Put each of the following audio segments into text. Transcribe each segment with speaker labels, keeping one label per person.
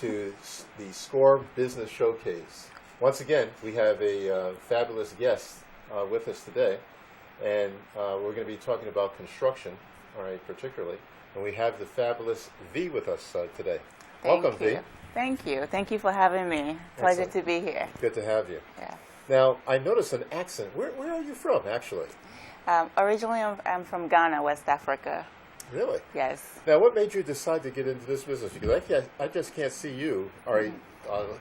Speaker 1: to the SCORE Business Showcase. Once again, we have a fabulous guest with us today, and we're going to be talking about construction, all right, particularly. And we have the fabulous V with us today. Welcome, V.
Speaker 2: Thank you. Thank you for having me. Pleasure
Speaker 1: Excellent.
Speaker 2: to be here.
Speaker 1: Good to have you.
Speaker 2: Yeah.
Speaker 1: Now, I noticed an accent. Where are you from, actually?
Speaker 2: Originally, I'm from Ghana, West Africa.
Speaker 1: Really?
Speaker 2: Yes.
Speaker 1: Now, what made you decide to get into this business? Because I just can't see you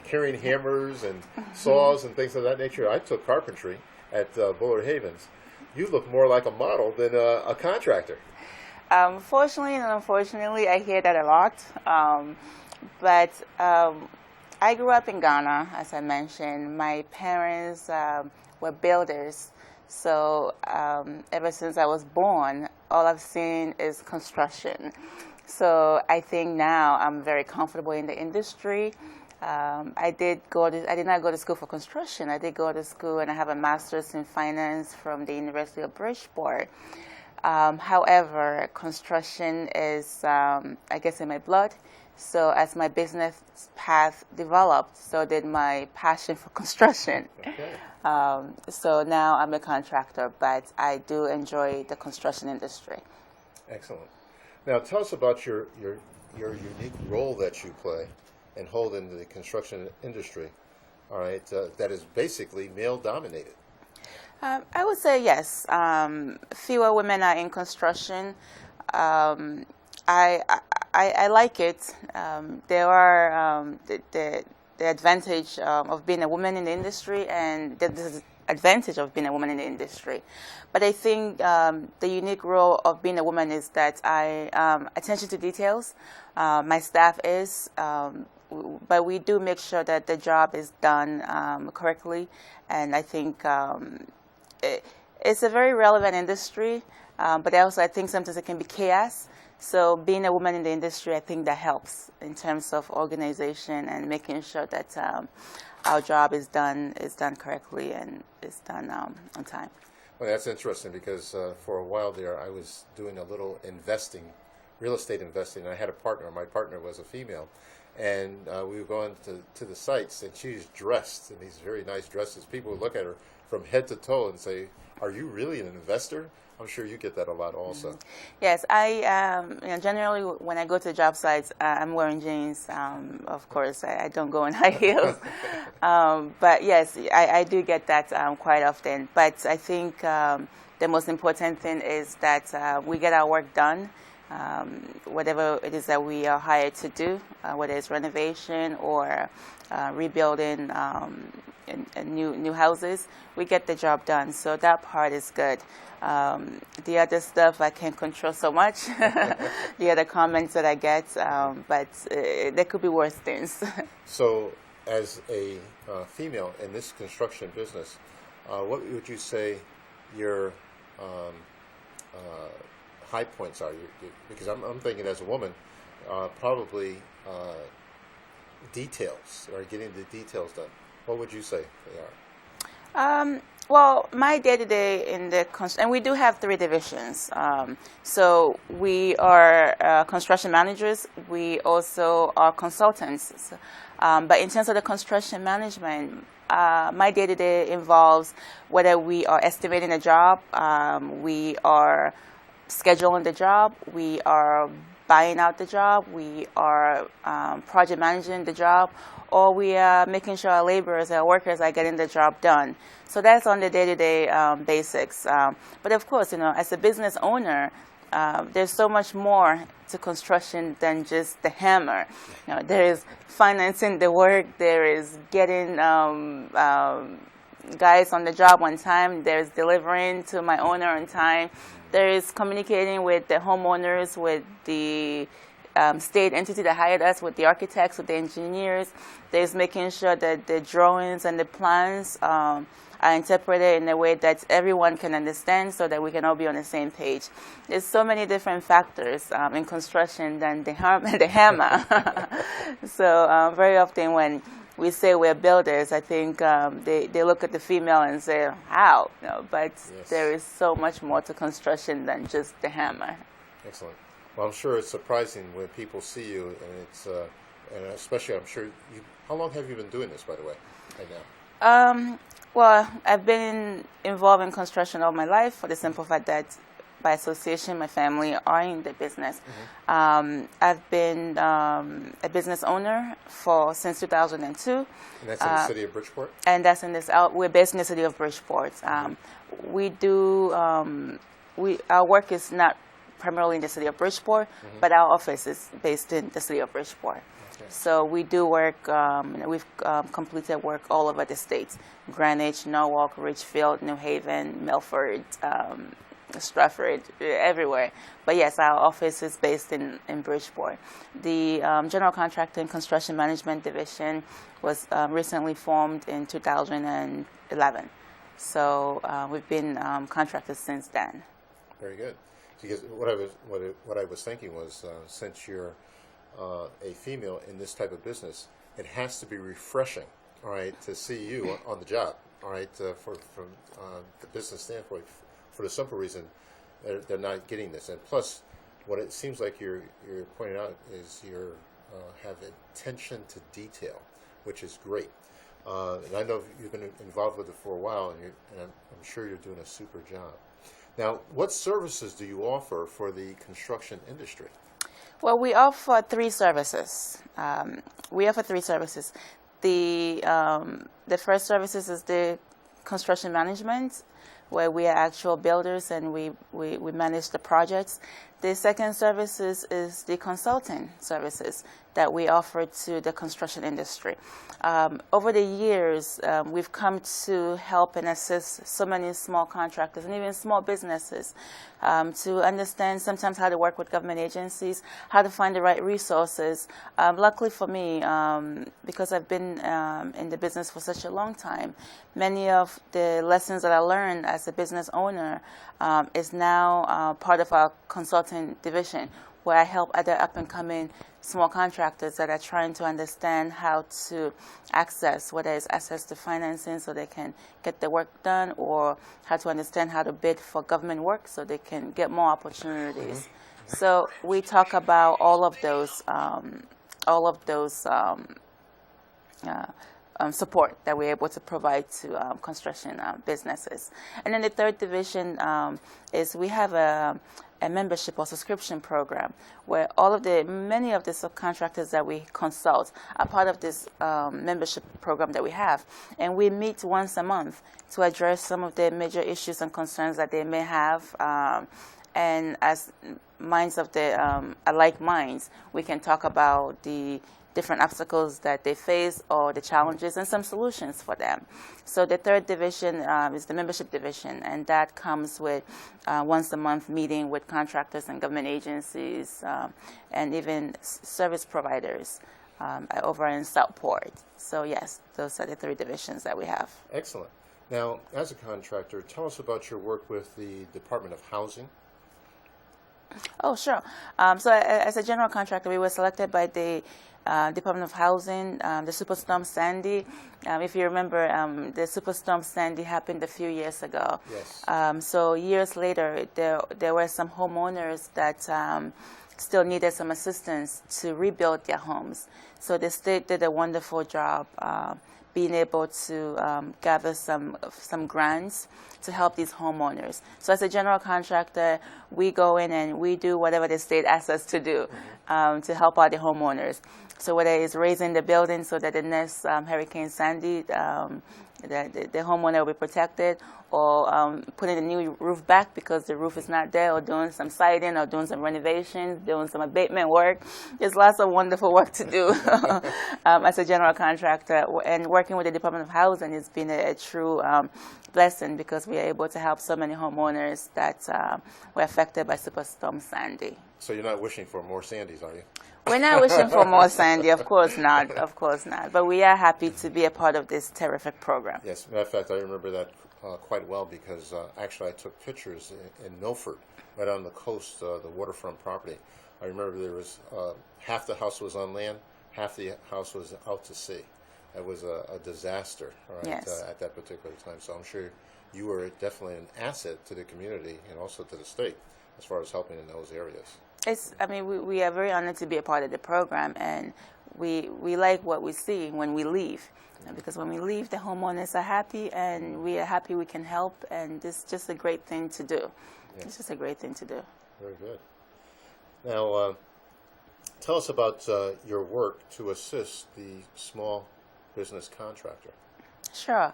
Speaker 1: carrying hammers and saws and things of that nature. I took carpentry at Bullard Havens. You look more like a model than a contractor.
Speaker 2: Fortunately and unfortunately, I hear that a lot. But I grew up in Ghana, as I mentioned. My parents were builders. So ever since I was born, all I've seen is construction. So I think now I'm very comfortable in the industry. I did not go to school for construction. I did go to school, and I have a master's in finance from the University of Bridgeport. However, construction is, I guess, in my blood. So as my business path developed, so did my passion for construction.
Speaker 1: Okay.
Speaker 2: So now I'm a contractor, but I do enjoy the construction industry.
Speaker 1: Excellent. Now tell us about your unique role that you play and hold in the construction industry. All right, that is basically male dominated.
Speaker 2: I would say yes. Fewer women are in construction. I like it. There are the advantage of being a woman in the industry and the disadvantage of being a woman in the industry. But I think the unique role of being a woman is that I attention to details. My staff is, but we do make sure that the job is done correctly. And I think it's a very relevant industry, but also I think sometimes it can be chaos. So being a woman in the industry, I think that helps in terms of organization and making sure that our job is done correctly and is done on time.
Speaker 1: Well, that's interesting because for a while there, I was doing a little investing, real estate investing. I had a partner. My partner was a female, and we were going to the sites, and she's dressed in these very nice dresses. People would look at her from head to toe and say, "Are you really an investor?" I'm sure you get that a lot also.
Speaker 2: Yes, I generally when I go to job sites, I'm wearing jeans. Of course, I don't go in high heels. But yes, I do get that quite often. But I think the most important thing is that we get our work done, whatever it is that we are hired to do, whether it's renovation or rebuilding new houses, we get the job done. So that part is good. The other stuff I can't control so much, the other comments that I get, but there could be worse things.
Speaker 1: So as a female in this construction business, what would you say your high points are? Because I'm thinking as a woman, probably details, or getting the details done. What would you say they are?
Speaker 2: Well, my day-to-day in the and we do have 3 divisions. So we are construction managers. We also are consultants. But in terms of the construction management, my day-to-day involves whether we are estimating a job, we are scheduling the job, we are buying out the job, we are project managing the job, or we are making sure our laborers, our workers are getting the job done. So that's on the day-to-day basics. But of course, as a business owner, there's so much more to construction than just the hammer. There is financing the work, there is getting guys on the job on time, there's delivering to my owner on time, there is communicating with the homeowners, with the state entity that hired us, with the architects, with the engineers. There's making sure that the drawings and the plans are interpreted in a way that everyone can understand so that we can all be on the same page. There's so many different factors in construction than the hammer. So very often when we say we're builders, I think they look at the female and say, how? But yes, there is so much more to construction than just the hammer.
Speaker 1: Excellent. Well, I'm sure it's surprising when people see you, and it's and especially I'm sure you. How long have you been doing this, by the way, right now?
Speaker 2: Well, I've been involved in construction all my life for the simple fact that by association, my family are in the business. I've been a business owner since 2002.
Speaker 1: And that's in the city of Bridgeport?
Speaker 2: And that's in this. We're based in the city of Bridgeport. We do. Our work is not primarily in the city of Bridgeport, but our office is based in the city of Bridgeport. Okay. So we do work. We've completed work all over the states: Greenwich, Norwalk, Ridgefield, New Haven, Milford. Stratford, everywhere. But yes, our office is based in Bridgeport. The General Contractor and Construction Management Division was recently formed in 2011. So we've been contractors since then.
Speaker 1: Very good. Because what I was thinking was, since you're a female in this type of business, it has to be refreshing, all right, to see you on the job, all right, from the business standpoint. For the simple reason they're not getting this, and plus, what it seems like you're pointing out is you have attention to detail, which is great. And I know you've been involved with it for a while, and I'm sure you're doing a super job. Now, what services do you offer for the construction industry?
Speaker 2: Well, we offer three services. The first services is the construction management, where we are actual builders and we manage the projects. The second services is the consulting services that we offer to the construction industry. Over the years, we've come to help and assist so many small contractors and even small businesses to understand sometimes how to work with government agencies, how to find the right resources. Luckily for me, because I've been in the business for such a long time, many of the lessons that I learned as a business owner is now part of our consulting division, where I help other up-and-coming small contractors that are trying to understand how to access, whether it's access to financing so they can get the work done, or how to understand how to bid for government work so they can get more opportunities. So we talk about all of those support that we're able to provide to construction businesses. And then the third division is we have a membership or subscription program where many of the subcontractors that we consult are part of this membership program that we have. And we meet once a month to address some of the major issues and concerns that they may have. And as minds of the alike minds, we can talk about the different obstacles that they face or the challenges and some solutions for them. So the third division is the membership division, and that comes with once a month meeting with contractors and government agencies and even service providers over in Southport. So yes, those are the three divisions that we have.
Speaker 1: Excellent. Now, as a contractor, tell us about your work with the Department of Housing.
Speaker 2: Oh, sure. So as a general contractor, we were selected by the Department of Housing, the Superstorm Sandy. If you remember, the Superstorm Sandy happened a few years ago.
Speaker 1: Yes.
Speaker 2: So years later, there were some homeowners that still needed some assistance to rebuild their homes. So the state did a wonderful job being able to gather some grants to help these homeowners. So as a general contractor, we go in and we do whatever the state asks us to do to help out the homeowners. So whether it's raising the building so that the next Hurricane Sandy, the homeowner will be protected, or putting a new roof back because the roof is not there, or doing some siding, or doing some renovations, doing some abatement work. There's lots of wonderful work to do as a general contractor. And working with the Department of Housing has been a true blessing because we are able to help so many homeowners that were affected by Superstorm Sandy.
Speaker 1: So you're not wishing for more Sandys, are you?
Speaker 2: We're not wishing for more Sandy, of course not, of course not. But we are happy to be a part of this terrific program.
Speaker 1: Yes, matter of fact, I remember that quite well because actually I took pictures in Milford, right on the coast, the waterfront property. I remember there was half the house was on land, half the house was out to sea. It was a disaster, right,
Speaker 2: yes.
Speaker 1: At that particular time. So I'm sure you were definitely an asset to the community and also to the state as far as helping in those areas.
Speaker 2: We are very honored to be a part of the program, and we like what we see when we leave. Because when we leave, the homeowners are happy, and we are happy we can help, and it's just a great thing to do. Yeah. It's just a great thing to do.
Speaker 1: Very good. Now, tell us about your work to assist the small business contractor.
Speaker 2: Sure.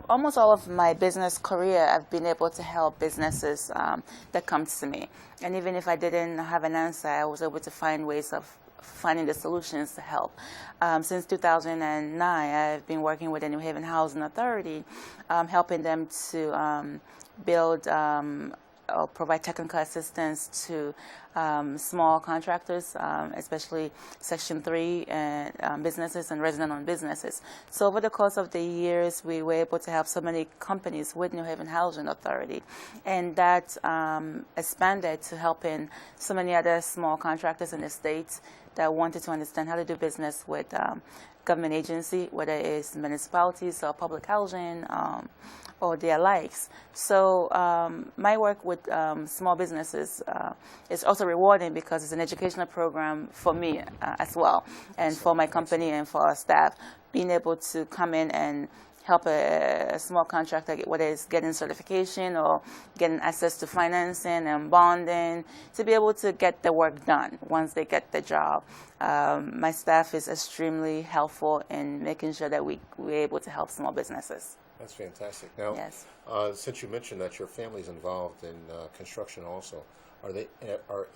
Speaker 2: Almost all of my business career, I've been able to help businesses that come to me. And even if I didn't have an answer, I was able to find ways of finding the solutions to help. Since 2009, I've been working with the New Haven Housing Authority, helping them to build or provide technical assistance to small contractors, especially Section 3 and businesses and resident-owned businesses. So over the course of the years, we were able to help so many companies with New Haven Housing Authority, and that expanded to helping so many other small contractors in the state that wanted to understand how to do business with government agency, whether it's municipalities or public housing, or their likes. So my work with small businesses is also rewarding because it's an educational program for me as well, and for my company and for our staff, being able to come in and help a small contractor, whether it's getting certification or getting access to financing and bonding, to be able to get the work done once they get the job. My staff is extremely helpful in making sure that we're able to help small businesses.
Speaker 1: That's fantastic. Now, yes. Since you mentioned that your family's involved in construction also, are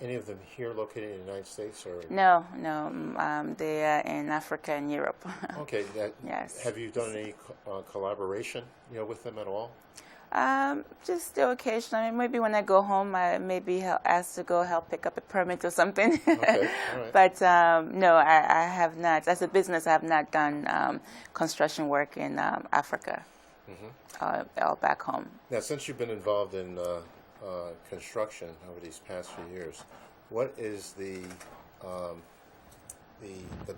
Speaker 1: any of them here located in the United States? Or?
Speaker 2: No. They are in Africa and Europe.
Speaker 1: Okay.
Speaker 2: Yes.
Speaker 1: Have you done any collaboration, with them at all?
Speaker 2: Just the occasion. I mean, maybe when I go home, I may be asked to go help pick up a permit or something.
Speaker 1: Okay. All right.
Speaker 2: But no, I have not. As a business, I have not done construction work in Africa. Mm-hmm. Or back home.
Speaker 1: Now, since you've been involved in construction over these past few years, what is the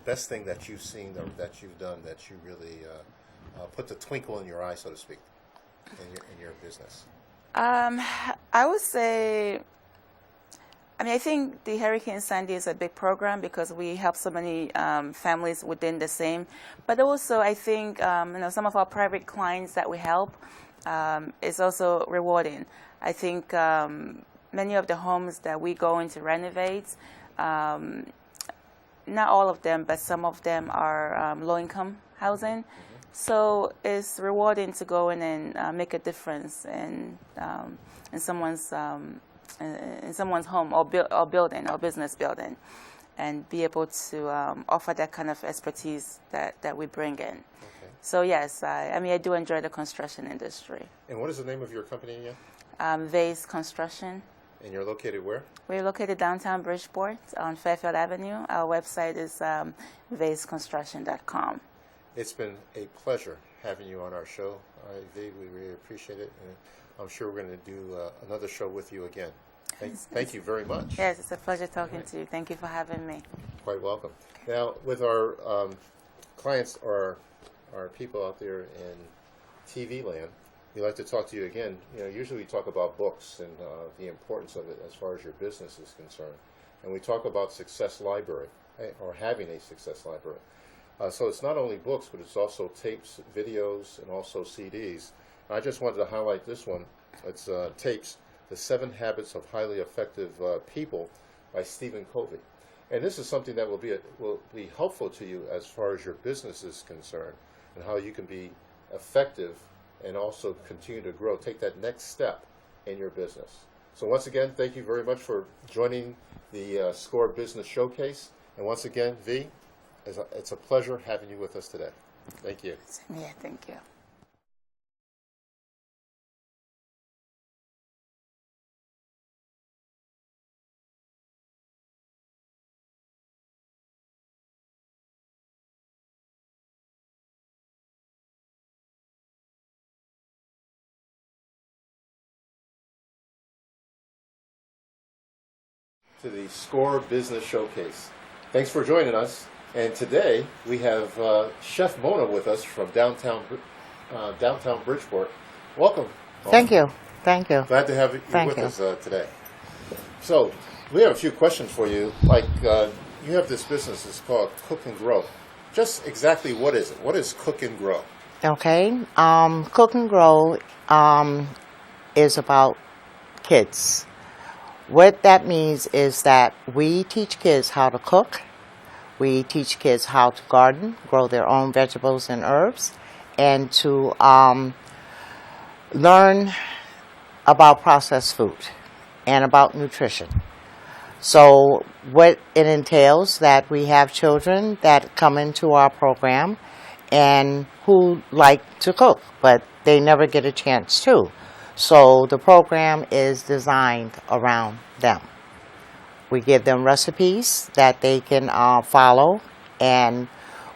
Speaker 1: best thing that you've seen or that you've done that you really put the twinkle in your eye, so to speak, in your business?
Speaker 2: I would say, I think the Hurricane Sandy is a big program because we help so many families within the same. But also, I think some of our private clients that we help is also rewarding. I think many of the homes that we go in to renovate, not all of them, but some of them are low-income housing. Mm-hmm. So it's rewarding to go in and make a difference in someone's home or building or business building, and be able to offer that kind of expertise that we bring in. Okay. So yes, I do enjoy the construction industry.
Speaker 1: And what is the name of your company again?
Speaker 2: Vase Construction.
Speaker 1: And you're located where?
Speaker 2: We're located downtown Bridgeport on Fairfield Avenue. Our website is vaseconstruction.com.
Speaker 1: It's been a pleasure having you on our show, Ivy. We really appreciate it, and I'm sure we're going to do another show with you again. Thank you very much.
Speaker 2: Yes, it's a pleasure talking to you. Thank you for having me.
Speaker 1: Quite welcome. Now, with our clients or our people out there in TV land, we'd like to talk to you again. Usually we talk about books and the importance of it as far as your business is concerned. And we talk about Success Library, or having a Success Library. So it's not only books, but it's also tapes, videos, and also CDs. I just wanted to highlight this one. It's tapes, The 7 Habits of Highly Effective People by Stephen Covey. And this is something that will be helpful to you as far as your business is concerned and how you can be effective and also continue to grow, take that next step in your business. So once again, thank you very much for joining the SCORE Business Showcase. And once again, V, it's a pleasure having you with us today. Thank you.
Speaker 2: Yeah, thank you.
Speaker 1: To the SCORE Business Showcase. Thanks for joining us. And today we have Chef Mona with us from downtown Bridgeport. Welcome.
Speaker 3: Thank you. Thank you.
Speaker 1: Glad to have you with us today. So we have a few questions for you. Like, you have this business. It's called Cook and Grow. Just exactly what is it? What is Cook and Grow?
Speaker 3: Okay. Cook and Grow is about kids. What that means is that we teach kids how to cook. We teach kids how to garden, grow their own vegetables and herbs, and to learn about processed food and about nutrition. So what it entails that we have children that come into our program and who like to cook, but they never get a chance to. So the program is designed around them. We give them recipes that they can follow, and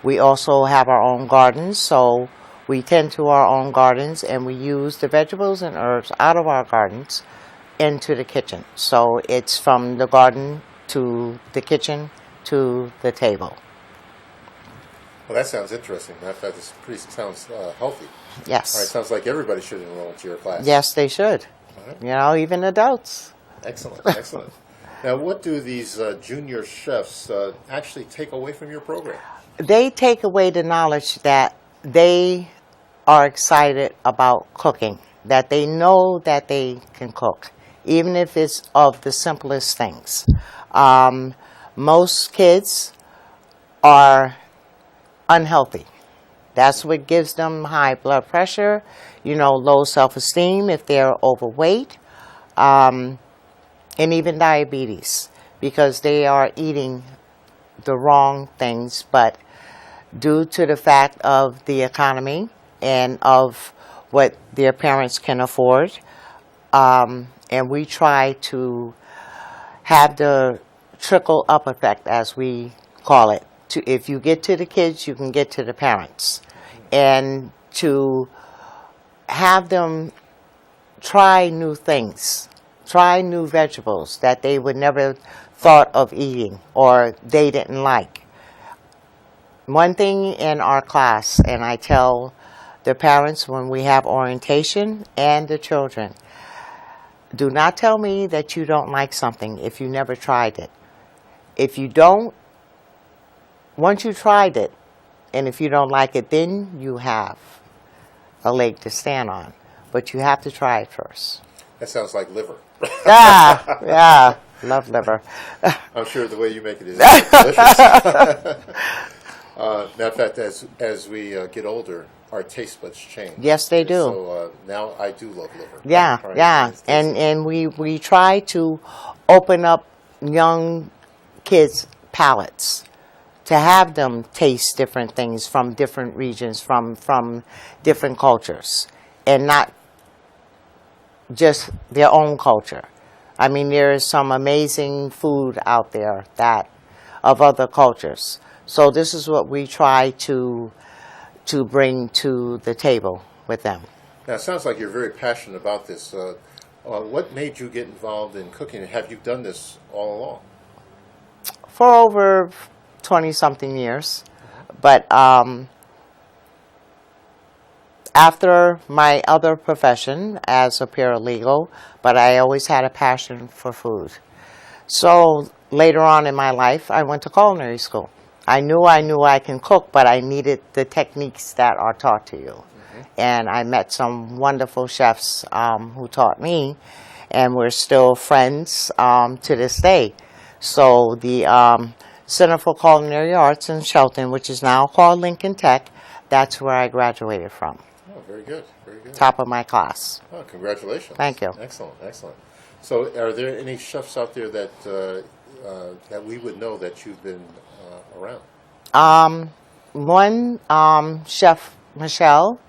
Speaker 3: we also have our own gardens, so we tend to our own gardens and we use the vegetables and herbs out of our gardens into the kitchen. So it's from the garden to the kitchen to the table.
Speaker 1: Well, that sounds interesting. That sounds healthy.
Speaker 3: Yes.
Speaker 1: All right, sounds like everybody should enroll into your class.
Speaker 3: Yes, they should.
Speaker 1: Right.
Speaker 3: You know, even adults.
Speaker 1: Excellent, excellent. Now, what do these junior chefs actually take away from your program?
Speaker 3: They take away the knowledge that they are excited about cooking, that they know that they can cook, even if it's of the simplest things. Most kids are unhealthy. That's what gives them high blood pressure, low self-esteem if they're overweight, and even diabetes, because they are eating the wrong things. But due to the fact of the economy and of what their parents can afford, and we try to have the trickle-up effect, as we call it. If you get to the kids, you can get to the parents. And to have them try new things, try new vegetables that they would never thought of eating or they didn't like. One thing in our class, and I tell the parents when we have orientation and the children, do not tell me that you don't like something if you never tried it. If you don't, once you tried it, and if you don't like it, then you have a leg to stand on. But you have to try it first.
Speaker 1: That sounds like liver.
Speaker 3: Yeah, love liver.
Speaker 1: I'm sure the way you make it is delicious. Matter of fact, as we get older, our taste buds change.
Speaker 3: Yes, they do.
Speaker 1: So now I do love liver.
Speaker 3: Yeah,
Speaker 1: Right?
Speaker 3: yeah. And we try to open up young kids' palates, to have them taste different things from different regions, from different cultures, and not just their own culture. I mean, there is some amazing food out there that of other cultures. So this is what we try to bring to the table with them.
Speaker 1: Now, it sounds like you're very passionate about this. What made you get involved in cooking? Have you done this all along?
Speaker 3: For over 20-something years. But after my other profession as a paralegal, but I always had a passion for food. So later on in my life, I went to culinary school. I knew I can cook, but I needed the techniques that are taught to you. And I met some wonderful chefs who taught me, and we're still friends to this day. So the Center for Culinary Arts in Shelton, which is now called Lincoln Tech, that's where I graduated from.
Speaker 1: Oh, very good, very good.
Speaker 3: Top of my class.
Speaker 1: Oh, congratulations.
Speaker 3: Thank you.
Speaker 1: Excellent, excellent. So are there any chefs out there that that we would know that you've been around?
Speaker 3: One, Chef Michelle,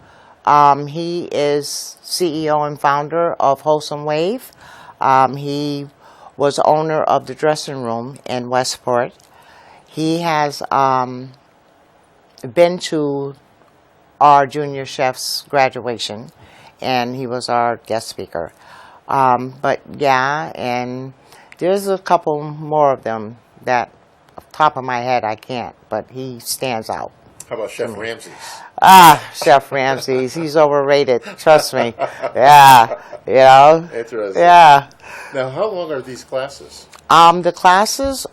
Speaker 3: he is CEO and founder of Wholesome Wave. He was owner of the dressing room in Westport. He has been to our junior chef's graduation, and he was our guest speaker. But yeah, and there's a couple more of them that, off the top of my head, I can't, but he stands out.
Speaker 1: How about Chef Ramsay's?
Speaker 3: Chef Ramsay's. He's overrated. Trust me. Yeah.
Speaker 1: Interesting.
Speaker 3: Yeah.
Speaker 1: Now, how long are these classes?
Speaker 3: The classes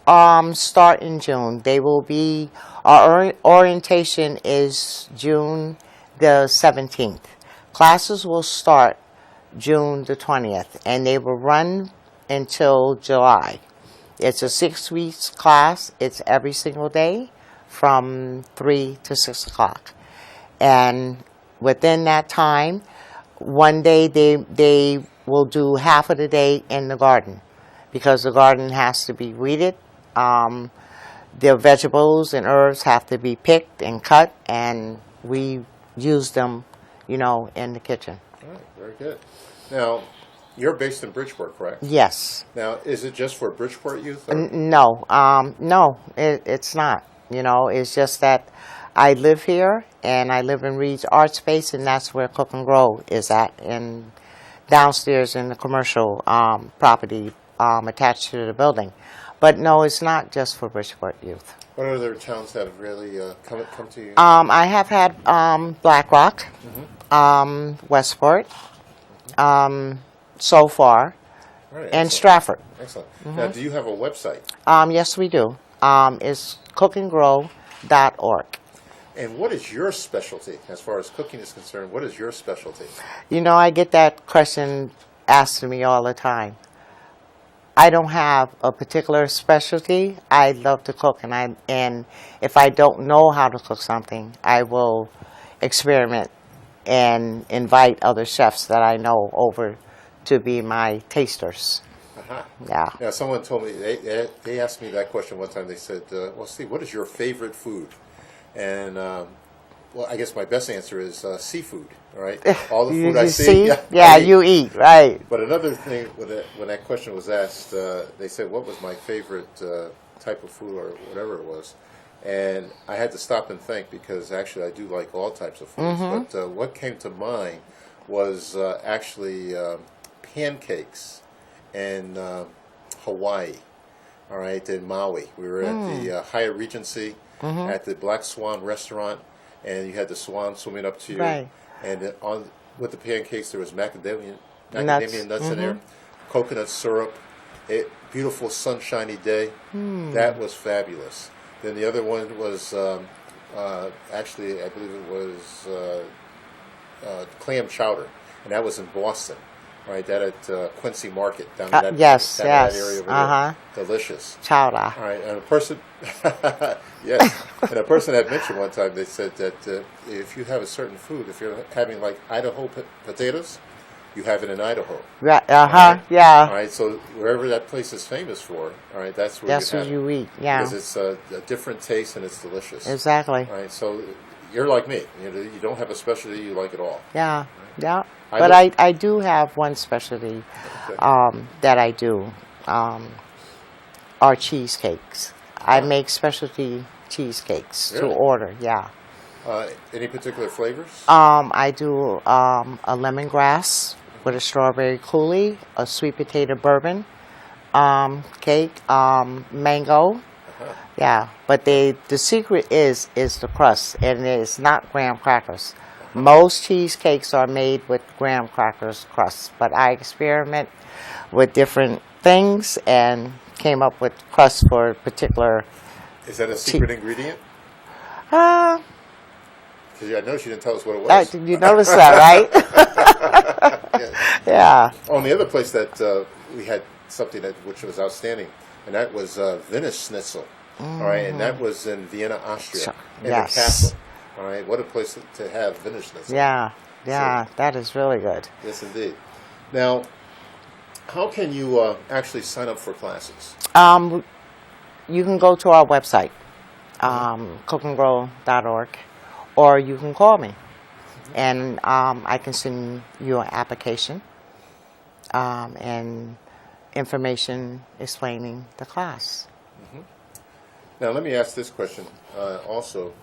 Speaker 3: start in June. They will be, our orientation is June the 17th. Classes will start June the 20th, and they will run until July. It's a 6 weeks class. It's every single day from 3 to 6 o'clock. And within that time, one day they will do half of the day in the garden, because the garden has to be weeded. The vegetables and herbs have to be picked and cut, and we use them, in the kitchen.
Speaker 1: All right, very good. Now, you're based in Bridgeport, correct?
Speaker 3: Yes.
Speaker 1: Now, is it just for Bridgeport youth? Or?
Speaker 3: No, it's not. It's just that I live here, and I live in Reed's Art Space, and that's where Cook and Grow is at, and downstairs in the commercial property attached to the building. But no, it's not just for Bridgeport youth.
Speaker 1: What other towns have really come to you?
Speaker 3: I have had Black Rock, Westport, so far,
Speaker 1: All right,
Speaker 3: and
Speaker 1: excellent.
Speaker 3: Stratford.
Speaker 1: Excellent. Now, do you have a website?
Speaker 3: Yes, we do. It's cookandgrow.org.
Speaker 1: And what is your specialty as far as cooking is concerned? What is your specialty?
Speaker 3: I get that question asked to me all the time. I don't have a particular specialty. I love to cook, and if I don't know how to cook something, I will experiment and invite other chefs that I know over to be my tasters.
Speaker 1: Uh-huh.
Speaker 3: Yeah.
Speaker 1: Now, someone told me, they asked me that question one time. They said, well, Steve, what is your favorite food? And, well, I guess my best answer is seafood, all right? All the food I see.
Speaker 3: Yeah, you eat, right.
Speaker 1: But another thing, when that question was asked, they said, what was my favorite type of food or whatever it was? And I had to stop and think, because actually I do like all types of foods. But what came to mind was actually pancakes in Hawaii, all right, in Maui. We were at the Hyatt Regency at the Black Swan restaurant, and you had the swan swimming up to you.
Speaker 3: Right.
Speaker 1: And with the pancakes, there was macadamia
Speaker 3: Nuts.
Speaker 1: nuts in there, coconut syrup, beautiful sunshiny day. That was fabulous. Then the other one was actually, I believe it was clam chowder, and that was in Boston. Right, that at Quincy Market down in that,
Speaker 3: yes,
Speaker 1: down
Speaker 3: yes.
Speaker 1: in that area over there. Delicious.
Speaker 3: Chowder.
Speaker 1: All right, and a person, yes, and a person had mentioned one time. They said that if you have a certain food, if you're having like Idaho potatoes, you have it in Idaho.
Speaker 3: Right.
Speaker 1: Right?
Speaker 3: Yeah.
Speaker 1: All right, so wherever that place is famous for, all right, that's where
Speaker 3: That's
Speaker 1: you
Speaker 3: what
Speaker 1: have
Speaker 3: you
Speaker 1: it.
Speaker 3: eat. Yeah.
Speaker 1: Because it's a different taste and it's delicious.
Speaker 3: Exactly.
Speaker 1: All right, so you're like me. You don't have a specialty. You like it all.
Speaker 3: Yeah. Yeah.
Speaker 1: I
Speaker 3: But
Speaker 1: look-
Speaker 3: I do have one specialty that I do, are cheesecakes. I make specialty cheesecakes to
Speaker 1: Really?
Speaker 3: order, yeah.
Speaker 1: Any particular flavors?
Speaker 3: I do a lemongrass with a strawberry coulis, a sweet potato bourbon cake, mango. Yeah, but the secret is the crust, and it's not graham crackers. Most cheesecakes are made with graham crackers crust, but I experiment with different things and came up with crust for a particular.
Speaker 1: Is that a secret ingredient?
Speaker 3: Uh,
Speaker 1: Because I noticed you didn't tell us what it was.
Speaker 3: you notice that, right?
Speaker 1: Yeah.
Speaker 3: Yeah.
Speaker 1: Oh, and the other place that we had something which was outstanding, and that was Venice Schnitzel. All right, and that was in Vienna, Austria, in
Speaker 3: Yes.
Speaker 1: the castle. All right, what a place to have Venice Schnitzel.
Speaker 3: Yeah, that is really good.
Speaker 1: Yes, indeed. Now, how can you actually sign up for classes?
Speaker 3: You can go to our website, cookandgrow.org, or you can call me, and I can send you an application and information explaining the class.
Speaker 1: Now, let me ask this question also.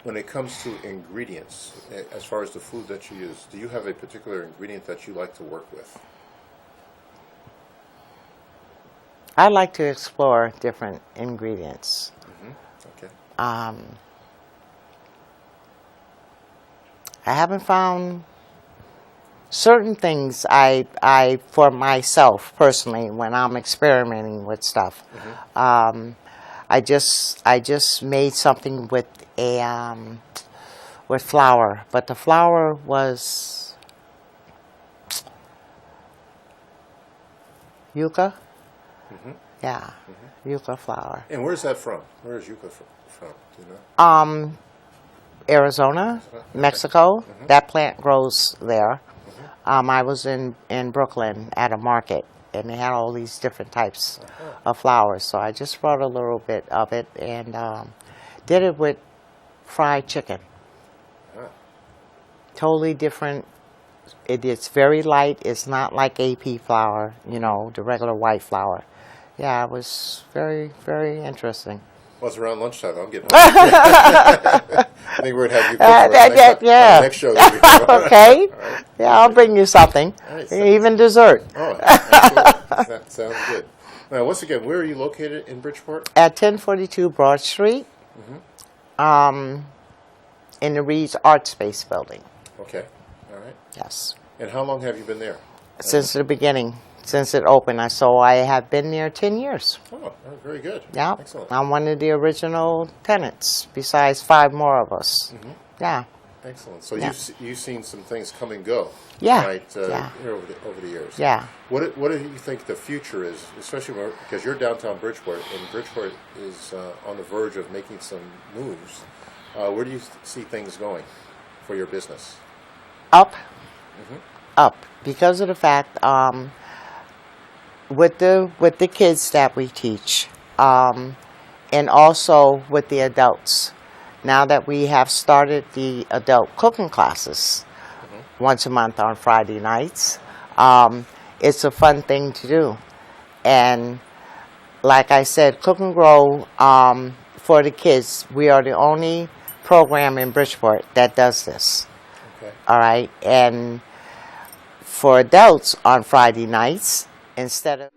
Speaker 1: When it comes to ingredients, as far as the food that you use, do you have a particular ingredient that you like to work with?
Speaker 3: I like to explore different ingredients.
Speaker 1: Okay.
Speaker 3: I haven't found certain things I for myself personally, when I'm experimenting with stuff, I just made something with a with flour, but the flour was yucca. Yeah, yucca flour.
Speaker 1: And where's that from? Where is yucca from? Do you know?
Speaker 3: Arizona, Mexico. That plant grows there. I was in Brooklyn at a market, and they had all these different types of flowers. So I just brought a little bit of it and did it with fried chicken. Totally different. It's very light. It's not like AP flour, you know, the regular white flour. Yeah, it was very, very interesting.
Speaker 1: Well, it's around lunchtime. I'm getting hungry. I think we're going to have you cook for us next show.
Speaker 3: Okay.
Speaker 1: Right.
Speaker 3: Yeah, I'll bring you something.
Speaker 1: Nice.
Speaker 3: Even dessert.
Speaker 1: Oh, excellent. That sounds good. Now, once again, where are you located in Bridgeport?
Speaker 3: At 1042 Broad Street, in the Reed's Art Space building.
Speaker 1: Okay. All right.
Speaker 3: Yes.
Speaker 1: And how long have you been there?
Speaker 3: Since the beginning, since it opened. So I have been there 10 years.
Speaker 1: Oh, very good.
Speaker 3: Yeah.
Speaker 1: Excellent.
Speaker 3: I'm one of the original tenants, besides 5 more of us. Yeah.
Speaker 1: Excellent. So
Speaker 3: Yeah.
Speaker 1: you've seen some things come and go.
Speaker 3: Yeah.
Speaker 1: Right.
Speaker 3: Yeah.
Speaker 1: Here over the years.
Speaker 3: Yeah.
Speaker 1: What do you think the future is, especially because you're downtown Bridgeport, and Bridgeport is on the verge of making some moves. Where do you see things going for your business?
Speaker 3: Up. Up. Because of the fact, with the kids that we teach, and also with the adults. Now that we have started the adult cooking classes once a month on Friday nights, it's a fun thing to do. And like I said, Cook and Grow, for the kids, we are the only program in Bridgeport that does this.
Speaker 1: Okay.
Speaker 3: All right. And for adults on Friday nights, instead of